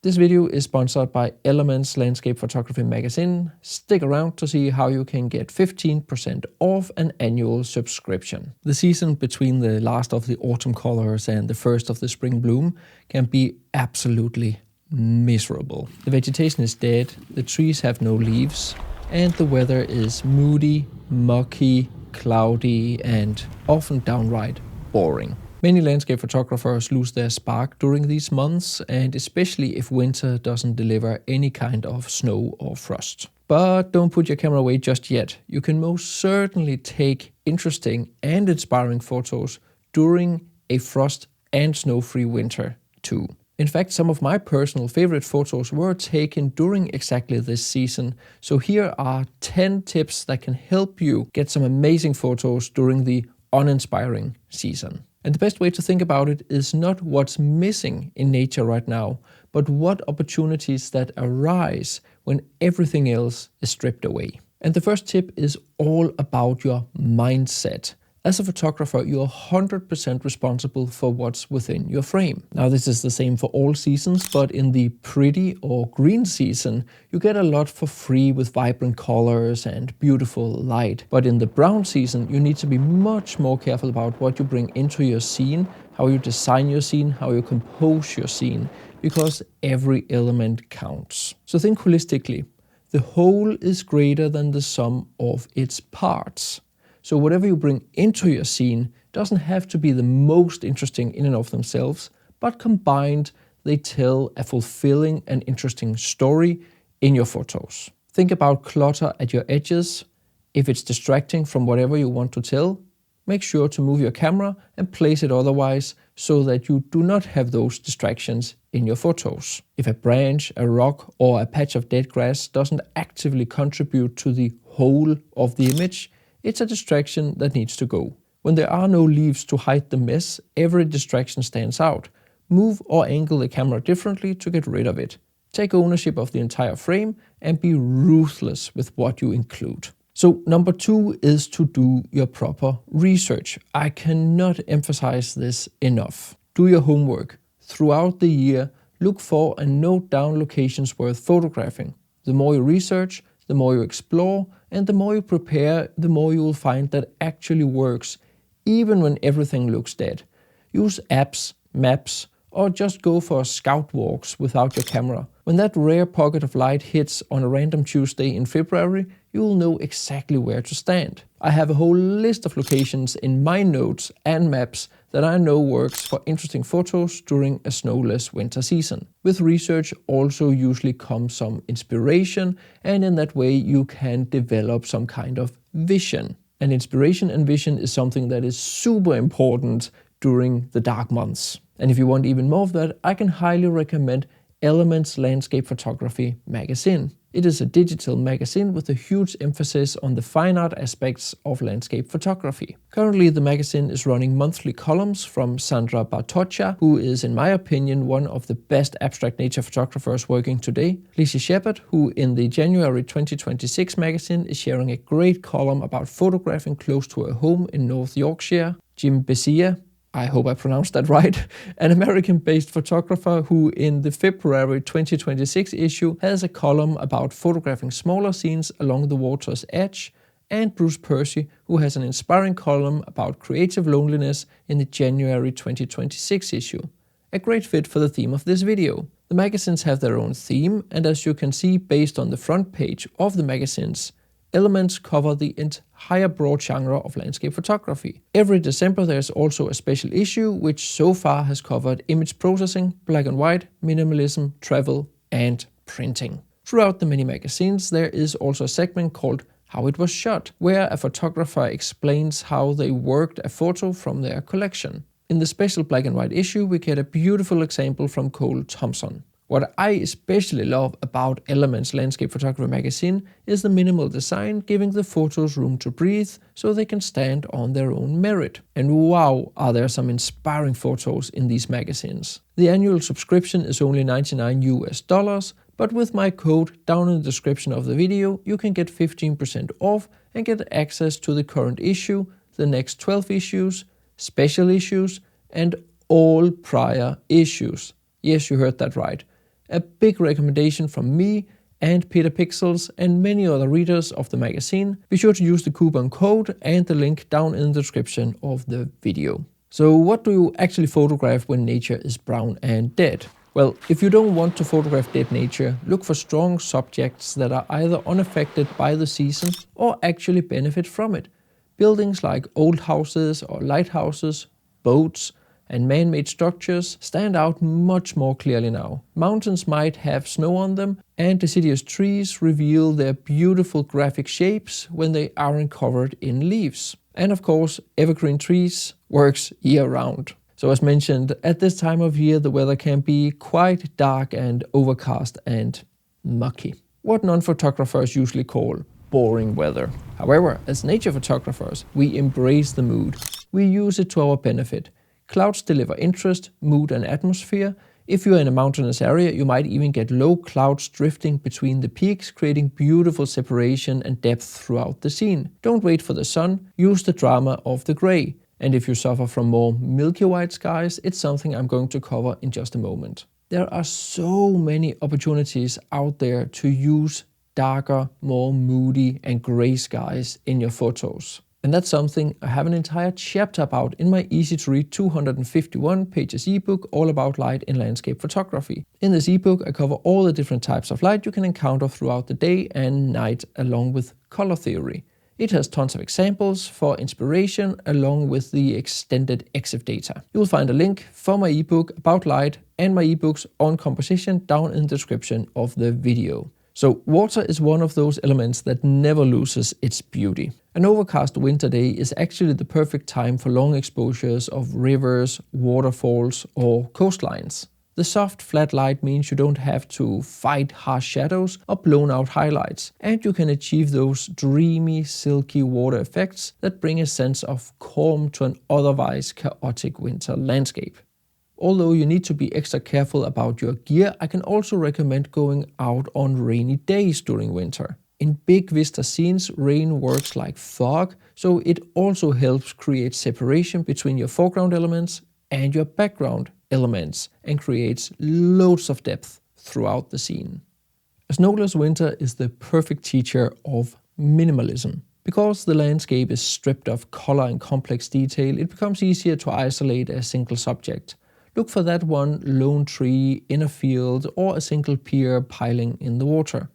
This video is sponsored by Elements Landscape Photography magazine. Stick around to see how you can get 15% off an annual subscription. The season between the last of the autumn colors and the first of the spring bloom can be absolutely miserable. The vegetation is dead, the trees have no leaves, and the weather is moody, mucky, cloudy, and often downright boring. Many landscape photographers lose their spark during these months, and especially if winter doesn't deliver any kind of snow or frost. But don't put your camera away just yet. You can most certainly take interesting and inspiring photos during a frost and snow-free winter too. In fact, some of my personal favorite photos were taken during exactly this season. So here are 10 tips that can help you get some amazing photos during the uninspiring season. And the best way to think about it is not what's missing in nature right now, but what opportunities that arise when everything else is stripped away. And the first tip is all about your mindset. As a photographer, you're 100% responsible for what's within your frame. Now, this is the same for all seasons, but in the pretty or green season, you get a lot for free with vibrant colors and beautiful light. But in the brown season, you need to be much more careful about what you bring into your scene, how you design your scene, how you compose your scene, because every element counts. So think holistically. The whole is greater than the sum of its parts. So whatever you bring into your scene doesn't have to be the most interesting in and of themselves, but combined, they tell a fulfilling and interesting story in your photos. Think about clutter at your edges. If it's distracting from whatever you want to tell, make sure to move your camera and place it otherwise so that you do not have those distractions in your photos. If a branch, a rock, or a patch of dead grass doesn't actively contribute to the whole of the image, it's a distraction that needs to go. When there are no leaves to hide the mess, every distraction stands out. Move or angle the camera differently to get rid of it. Take ownership of the entire frame and be ruthless with what you include. So number 2 is to do your proper research. I cannot emphasize this enough. Do your homework. Throughout the year, look for and note down locations worth photographing. The more you research, the more you explore, and the more you prepare, the more you will find that actually works, even when everything looks dead. Use apps, maps, or just go for scout walks without your camera. When that rare pocket of light hits on a random Tuesday in February, you will know exactly where to stand. I have a whole list of locations in my notes and maps that I know works for interesting photos during a snowless winter season. With research also usually comes some inspiration, and in that way you can develop some kind of vision. And inspiration and vision is something that is super important during the dark months. And if you want even more of that, I can highly recommend Elements Landscape Photography magazine. It is a digital magazine with a huge emphasis on the fine art aspects of landscape photography. Currently, the magazine is running monthly columns from Sandra Bartoccia, who is, in my opinion, one of the best abstract nature photographers working today. Lizzie Shepard, who in the January 2026 magazine is sharing a great column about photographing close to her home in North Yorkshire. Jim Bezier, I hope I pronounced that right, an American-based photographer who in the February 2026 issue has a column about photographing smaller scenes along the water's edge, and Bruce Percy, who has an inspiring column about creative loneliness in the January 2026 issue. A great fit for the theme of this video. The magazines have their own theme, and as you can see based on the front page of the magazines, Elements cover the entire broad genre of landscape photography. Every December there's also a special issue which so far has covered image processing, black and white, minimalism, travel, and printing. Throughout the many magazines there is also a segment called How It Was Shot, where a photographer explains how they worked a photo from their collection. In the special black and white issue we get a beautiful example from Cole Thompson. What I especially love about Elements Landscape Photography magazine is the minimal design, giving the photos room to breathe so they can stand on their own merit. And wow, are there some inspiring photos in these magazines. The annual subscription is only $99 US, but with my code down in the description of the video, you can get 15% off and get access to the current issue, the next 12 issues, special issues, and all prior issues. Yes, you heard that right. A big recommendation from me and Peter Pixels and many other readers of the magazine. Be sure to use the coupon code and the link down in the description of the video. So what do you actually photograph when nature is brown and dead? Well, if you don't want to photograph dead nature, look for strong subjects that are either unaffected by the season or actually benefit from it. Buildings like old houses or lighthouses, boats, and man-made structures stand out much more clearly now. Mountains might have snow on them, and deciduous trees reveal their beautiful graphic shapes when they aren't covered in leaves. And of course, evergreen trees works year-round. So as mentioned, at this time of year the weather can be quite dark and overcast and mucky. What non-photographers usually call boring weather. However, as nature photographers, we embrace the mood. We use it to our benefit. Clouds deliver interest, mood and atmosphere. If you're in a mountainous area, you might even get low clouds drifting between the peaks, creating beautiful separation and depth throughout the scene. Don't wait for the sun, use the drama of the grey. And if you suffer from more milky white skies, it's something I'm going to cover in just a moment. There are so many opportunities out there to use darker, more moody and grey skies in your photos. And that's something I have an entire chapter about in my easy-to-read 251 pages ebook all about light in landscape photography. In this ebook I cover all the different types of light you can encounter throughout the day and night along with color theory. It has tons of examples for inspiration along with the extended EXIF data. You will find a link for my ebook about light and my ebooks on composition down in the description of the video. So water is one of those elements that never loses its beauty. An overcast winter day is actually the perfect time for long exposures of rivers, waterfalls or coastlines. The soft flat light means you don't have to fight harsh shadows or blown out highlights, and you can achieve those dreamy, silky water effects that bring a sense of calm to an otherwise chaotic winter landscape. Although you need to be extra careful about your gear, I can also recommend going out on rainy days during winter. In big vista scenes, rain works like fog, so it also helps create separation between your foreground elements and your background elements and creates loads of depth throughout the scene. A snowless winter is the perfect teacher of minimalism. Because the landscape is stripped of color and complex detail, it becomes easier to isolate a single subject. Look for that one lone tree in a field or a single pier piling in the water.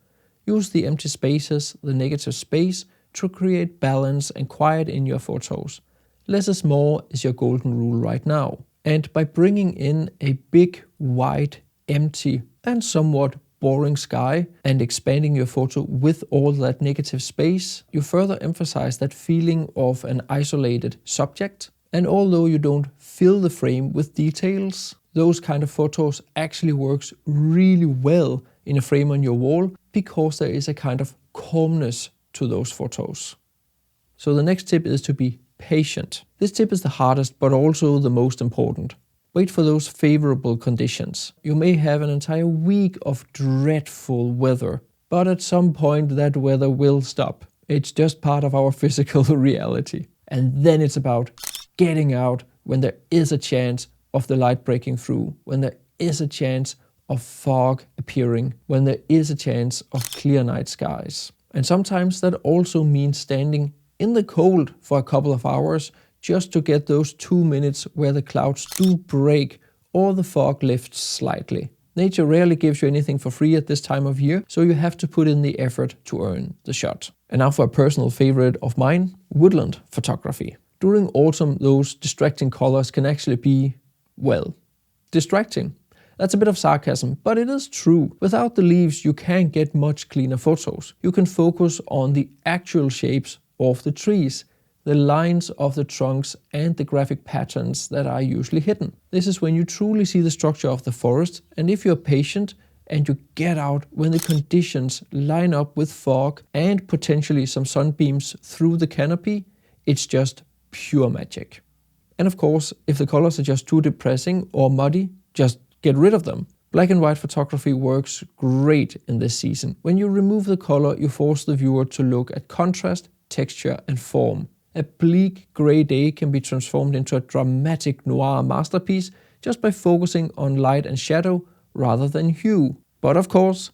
Use the empty spaces, the negative space, to create balance and quiet in your photos. Less is more is your golden rule right now. And by bringing in a big, white, empty and somewhat boring sky and expanding your photo with all that negative space, you further emphasize that feeling of an isolated subject. And although you don't fill the frame with details, those kind of photos actually works really well in a frame on your wall because there is a kind of calmness to those photos. So the next tip is to be patient. This tip is the hardest but also the most important. Wait for those favorable conditions. You may have an entire week of dreadful weather, but at some point that weather will stop. It's just part of our physical reality. And then it's about getting out when there is a chance of the light breaking through, when there is a chance of fog appearing, when there is a chance of clear night skies. And sometimes that also means standing in the cold for a couple of hours just to get those 2 minutes where the clouds do break or the fog lifts slightly. Nature rarely gives you anything for free at this time of year, so you have to put in the effort to earn the shot. And now for a personal favorite of mine, woodland photography. During autumn, those distracting colors can actually be, well, distracting. That's a bit of sarcasm, but it is true. Without the leaves, you can't get much cleaner photos. You can focus on the actual shapes of the trees, the lines of the trunks and the graphic patterns that are usually hidden. This is when you truly see the structure of the forest, and if you're patient and you get out when the conditions line up with fog and potentially some sunbeams through the canopy, it's just pure magic. And of course, if the colors are just too depressing or muddy, just get rid of them. Black and white photography works great in this season. When you remove the color, you force the viewer to look at contrast, texture and form. A bleak grey day can be transformed into a dramatic noir masterpiece just by focusing on light and shadow rather than hue. But of course,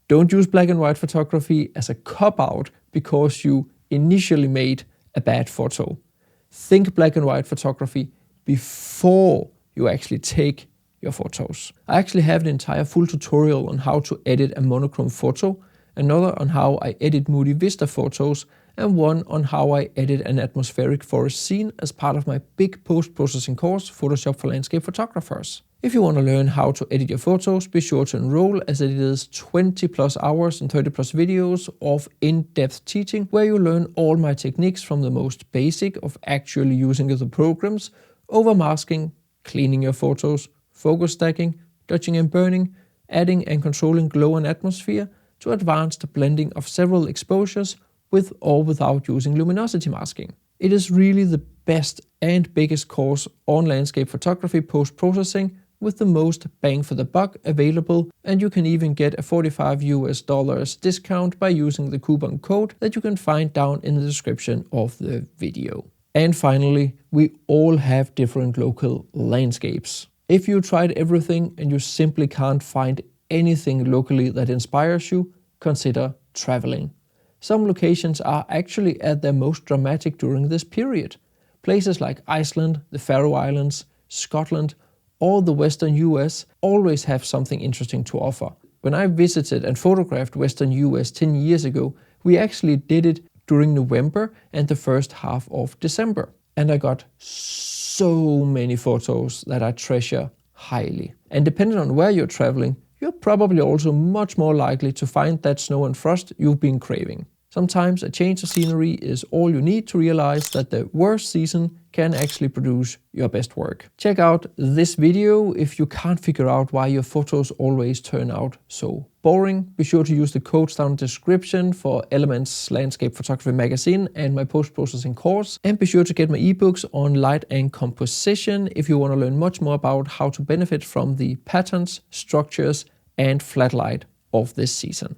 don't use black and white photography as a cop-out because you initially made a bad photo. Think black and white photography before you actually take your photos. I actually have an entire full tutorial on how to edit a monochrome photo, another on how I edit moody vista photos, and one on how I edit an atmospheric forest scene as part of my big post-processing course, Photoshop for Landscape Photographers. If you want to learn how to edit your photos, be sure to enroll, as it is 20 plus hours and 30 plus videos of in-depth teaching where you learn all my techniques from the most basic of actually using the programs, over masking, cleaning your photos, focus stacking, dodging and burning, adding and controlling glow and atmosphere, to advanced blending of several exposures with or without using luminosity masking. It is really the best and biggest course on landscape photography post-processing with the most bang for the buck available, and you can even get a $45 discount by using the coupon code that you can find down in the description of the video. And finally, we all have different local landscapes. If you tried everything and you simply can't find anything locally that inspires you, consider traveling. Some locations are actually at their most dramatic during this period. Places like Iceland, the Faroe Islands, Scotland, or the Western US always have something interesting to offer. When I visited and photographed Western US 10 years ago, we actually did it during November and the first half of December. And I got so many photos that I treasure highly. And depending on where you're traveling, you're probably also much more likely to find that snow and frost you've been craving. Sometimes a change of scenery is all you need to realize that the worst season can actually produce your best work. Check out this video if you can't figure out why your photos always turn out so boring. Be sure to use the codes down in the description for Elements Landscape Photography Magazine and my post-processing course. And be sure to get my ebooks on light and composition if you want to learn much more about how to benefit from the patterns, structures, and flat light of this season.